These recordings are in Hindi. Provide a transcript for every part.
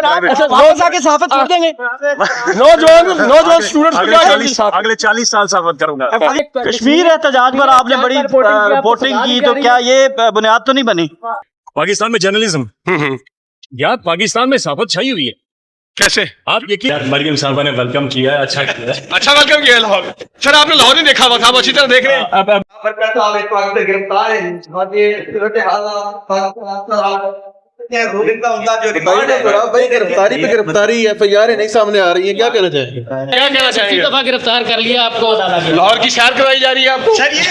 रोज आके सहाफत छोड़ देंगे। नौजवान स्टूडेंट्स अगले 40 साल सफर करूंगा। कश्मीर एहतजाज पर आपने बड़ी रिपोर्टिंग की, तो क्या ये बुनियाद तो नहीं बनी? पाकिस्तान में जर्नलिज्म यार, पाकिस्तान में सहाफत छाई हुई है। कैसे? आप यकीन, मरियम साहबा ने वेलकम किया है, अच्छा किया है। अच्छा वेलकम किया लाहौर। सर आपने लाहौर नहीं देखा हुआ था, आप अच्छी तरह देख रहे हैं। गिरफ्तारी पे गिरफ्तारी, FIR नहीं सामने आ रही है, क्या कहना चाहेंगे? क्या कहना चाहेंगे? दफा गिरफ्तार कर लिया आपको। लाहौर की सैर करवाई जा रही है आपको। सर ये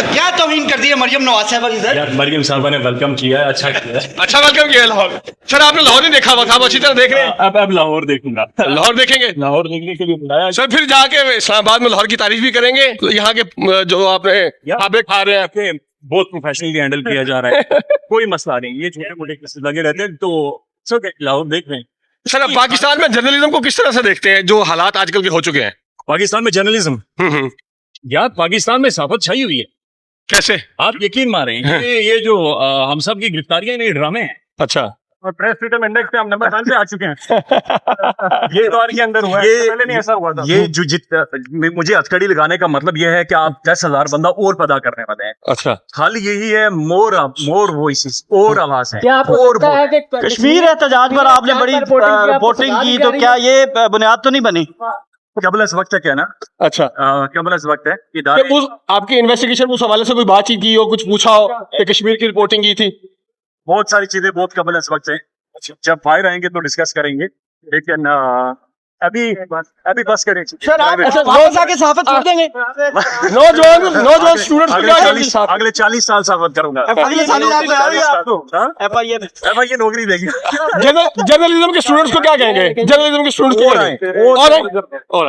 क्या तौहीन कर दी है मरियम नवाज साहबा की? सर यार मरियम साहबा ने वेलकम किया है, अच्छा किया है। अच्छा वेलकम किया लाहौर। सर आपने लाहौर नहीं देखा हुआ था, आप अच्छी तरह देख रहे हैं। अब लाहौर देखूंगा। लाहौर देखेंगे? लाहौर देखने के लिए बुलाया। सर फिर जाके इस्लामाबाद में लाहौर की तारीफ भी करेंगे। यहाँ के जो आपने खाबे खा रहे हैं बहुत प्रोफेशनली हैंडल किया जा रहा है। कोई मसला नहीं, ये छोटे मोटे केसेस लगे रहते हैं, तो सब लाहौर देख रहे हैं। सर अब पाकिस्तान में जर्नलिज्म को किस तरह से देखते हैं, जो हालात आजकल के हो चुके हैं? पाकिस्तान में जर्नलिज्म यार, पाकिस्तान में सहाफत छाई हुई है। कैसे? आप यकीन मारें, ये जो हम सब की गिरफ्तारियां, ये ड्रामे हैं। अच्छा। और प्रेस फ्रीडम इंडेक्स पे हम नंबर 1 पे आ चुके हैं। ये दौर के अंदर हुआ है, पहले नहीं ऐसा हुआ था। ये जो मुझे हथकड़ी लगाने का मतलब ये है कि आप 10,000 बंदा और पैदा करने वाले हैं। अच्छा। खाली यही है, मोर वॉइसेस और आवाज है। क्या आपको लगता है कि कश्मीर एहतजाज पर आपने बड़ी रिपोर्टिंग की, तो क्या ये बुनियाद तो नहीं बनी? कबल इस वक्त है क्या ना? अच्छा। कबल इस वक्त है इदारे। आपकी इन्वेस्टिगेशन उस हवाले से कोई बातचीत की हो, कुछ पूछा हो कि कश्मीर की रिपोर्टिंग की थी? बहुत सारी चीजें बहुत कबल इस वक्त है। जब बाहर आएंगे तो डिस्कस करेंगे, लेकिन अभी बस करें। सर आप रोज आके सहाफत छोड़ देंगे। नौजवान स्टूडेंट्स अगले 40 साल सफर करूंगा। FIR नौकरी देगी। जर्नलिज्म के स्टूडेंट्स को क्या कहेंगे? जर्नलिज्म के स्टूडेंट्स को